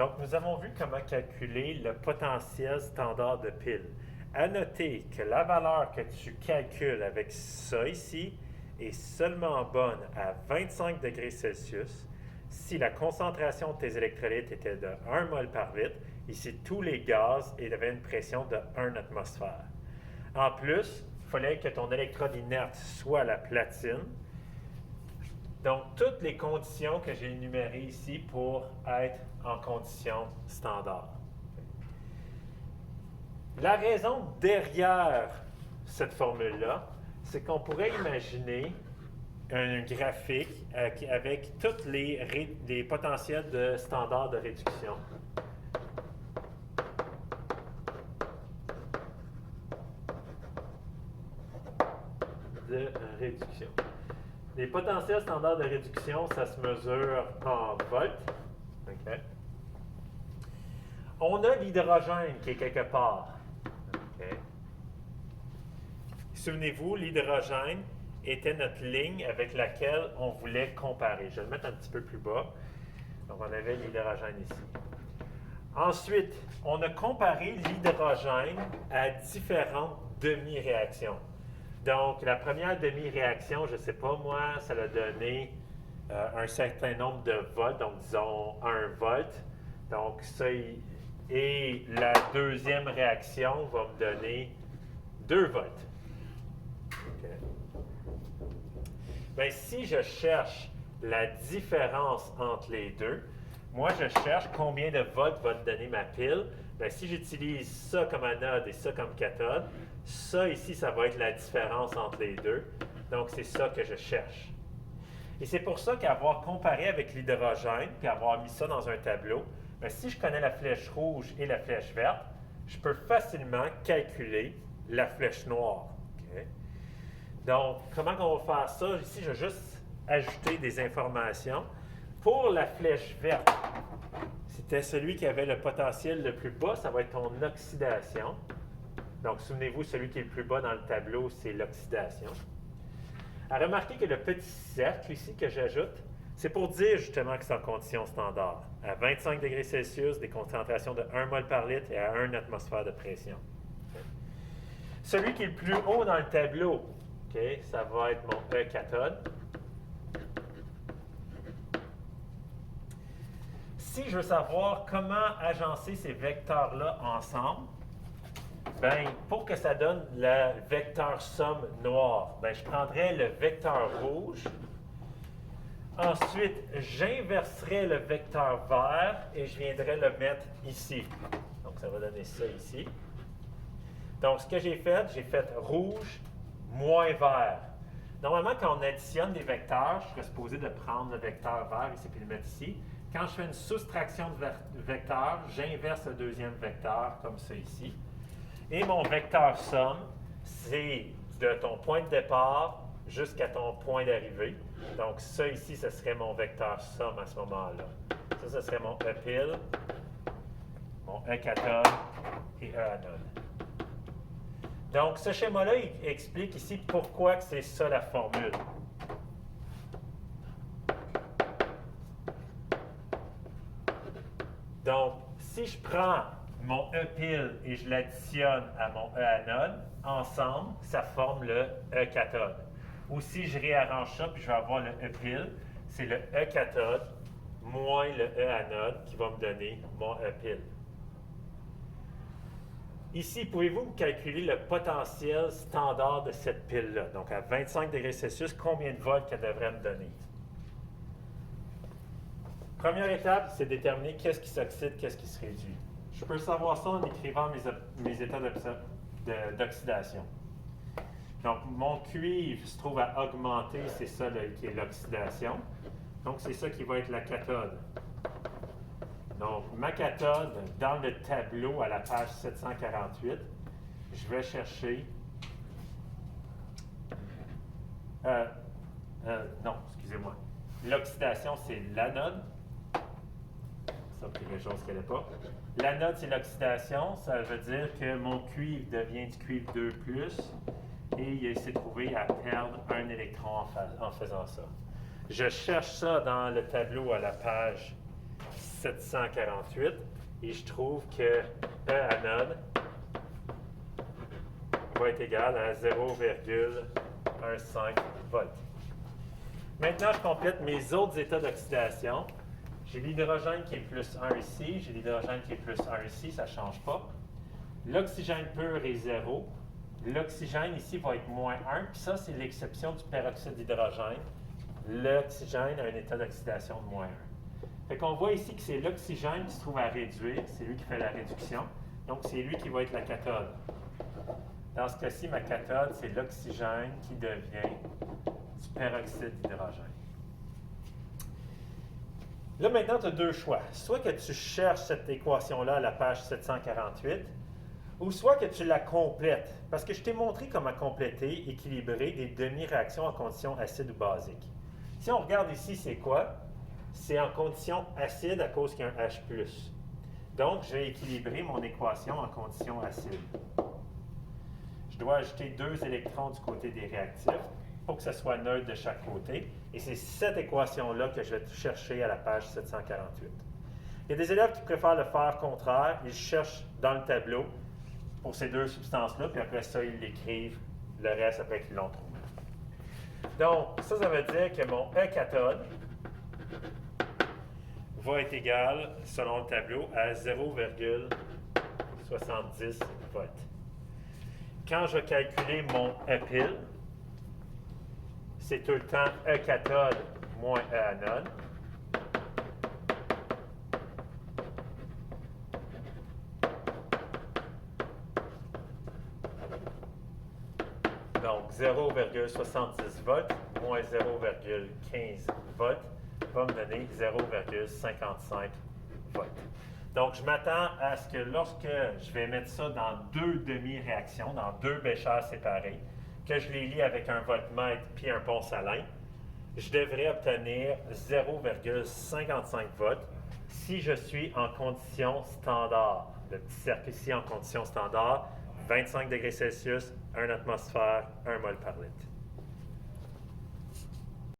Donc, nous avons vu comment calculer le potentiel standard de pile. À noter que la valeur que tu calcules avec ça ici est seulement bonne à 25 degrés Celsius si la concentration de tes électrolytes était de 1 mol par litre et si tous les gaz avaient une pression de 1 atmosphère. En plus, il fallait que ton électrode inerte soit la platine. Donc, toutes les conditions que j'ai énumérées ici pour être en conditions standard. La raison derrière cette formule-là, c'est qu'on pourrait imaginer un graphique avec tous les potentiels de standard de réduction. Les potentiels standards de réduction, ça se mesure en volts. Okay. On a l'hydrogène qui est quelque part. Okay. Souvenez-vous, l'hydrogène était notre ligne avec laquelle on voulait comparer. Je vais le mettre un petit peu plus bas. Donc, on avait l'hydrogène ici. Ensuite, on a comparé l'hydrogène à différentes demi-réactions. Donc, la première demi-réaction, je ne sais pas moi, ça a donné un certain nombre de volts, donc disons 1 volt. Donc, ça, et la deuxième réaction va me donner 2 volts. Okay. Bien, si je cherche la différence entre les deux, moi, je cherche combien de volts va me donner ma pile. Bien, si j'utilise ça comme anode et ça comme cathode, ça ici, ça va être la différence entre les deux. Donc, c'est ça que je cherche. Et c'est pour ça qu'avoir comparé avec l'hydrogène, puis avoir mis ça dans un tableau, bien, si je connais la flèche rouge et la flèche verte, je peux facilement calculer la flèche noire. Okay? Donc, comment on va faire ça? Ici, je vais juste ajouter des informations. Pour la flèche verte, c'était celui qui avait le potentiel le plus bas, ça va être ton oxydation. Donc, souvenez-vous, celui qui est le plus bas dans le tableau, c'est l'oxydation. À remarquer que le petit cercle ici que j'ajoute, c'est pour dire justement que c'est en condition standard. À 25 degrés Celsius, des concentrations de 1 mol par litre et à 1 atmosphère de pression. Okay. Celui qui est le plus haut dans le tableau, okay, ça va être mon E cathode. Si je veux savoir comment agencer ces vecteurs-là ensemble, bien, pour que ça donne le vecteur somme noir, bien, je prendrais le vecteur rouge. Ensuite, j'inverserai le vecteur vert et je viendrai le mettre ici. Donc, ça va donner ça ici. Donc, ce que j'ai fait rouge moins vert. Normalement, quand on additionne des vecteurs, je serais supposé de prendre le vecteur vert ici et le mettre ici. Quand je fais une soustraction de vecteurs, j'inverse le deuxième vecteur comme ça ici. Et mon vecteur somme, c'est de ton point de départ jusqu'à ton point d'arrivée. Donc, ça ici, ce serait mon vecteur somme à ce moment-là. Ça, ce serait mon E pile, mon E cathode et E anode. Donc, ce schéma-là, il explique ici pourquoi c'est ça la formule. Donc, si je prends mon E pile et je l'additionne à mon E anode, ensemble, ça forme le E cathode. Ou si je réarrange ça, puis je vais avoir le E pile, c'est le E cathode moins le E anode qui va me donner mon E pile. Ici, pouvez-vous me calculer le potentiel standard de cette pile-là? Donc, à 25 degrés Celsius, combien de volts qu'elle devrait me donner? Première étape, c'est déterminer qu'est-ce qui s'oxyde, qu'est-ce qui se réduit. Je peux savoir ça en écrivant mes états d'oxydation. Donc, mon cuivre se trouve à augmenter, c'est ça là, qui est l'oxydation. Donc, c'est ça qui va être la cathode. Donc, ma cathode, dans le tableau à la page 748, je vais chercher... non, excusez-moi. L'oxydation, c'est l'anode. Ça, c'est quelque chose qu'elle n'est pas. L'anode, c'est l'oxydation. Ça veut dire que mon cuivre devient du cuivre 2+, et il s'est trouvé à perdre un électron en faisant ça. Je cherche ça dans le tableau à la page 748 et je trouve que E anode va être égal à 0,15 volts. Maintenant, je complète mes autres états d'oxydation. J'ai l'hydrogène qui est plus 1 ici, j'ai l'hydrogène qui est plus 1 ici, ça ne change pas. L'oxygène pur est 0. L'oxygène ici va être moins 1, puis ça, c'est l'exception du peroxyde d'hydrogène. L'oxygène a un état d'oxydation de moins 1. Fait qu'on voit ici que c'est l'oxygène qui se trouve à réduire, c'est lui qui fait la réduction, donc c'est lui qui va être la cathode. Dans ce cas-ci, ma cathode, c'est l'oxygène qui devient du peroxyde d'hydrogène. Là, maintenant, tu as deux choix. Soit que tu cherches cette équation-là à la page 748, ou soit que tu la complètes. Parce que je t'ai montré comment compléter, équilibrer des demi-réactions en conditions acides ou basiques. Si on regarde ici, c'est quoi? C'est en condition acide à cause qu'il y a un H+. Donc, je vais équilibrer mon équation en condition acide. Je dois ajouter 2 électrons du côté des réactifs pour que ce soit neutre de chaque côté. Et c'est cette équation-là que je vais chercher à la page 748. Il y a des élèves qui préfèrent le faire contraire. Ils cherchent dans le tableau pour ces deux substances-là, puis après ça, ils l'écrivent le reste après qu'ils l'ont trouvé. Donc, ça veut dire que mon E cathode va être égal, selon le tableau, à 0,70 volts. Quand je vais calculer mon E pile, c'est tout le temps E cathode moins E anode. Donc, 0,70 volts moins 0,15 volts va me donner 0,55 volts. Donc, je m'attends à ce que lorsque je vais mettre ça dans deux demi-réactions, dans deux béchers séparés, que je les lie avec un voltmètre puis un pont salin, je devrais obtenir 0,55 volts si je suis en conditions standard. Le petit cercle ici en conditions standard, 25 degrés Celsius, 1 atmosphère, 1 mol par litre.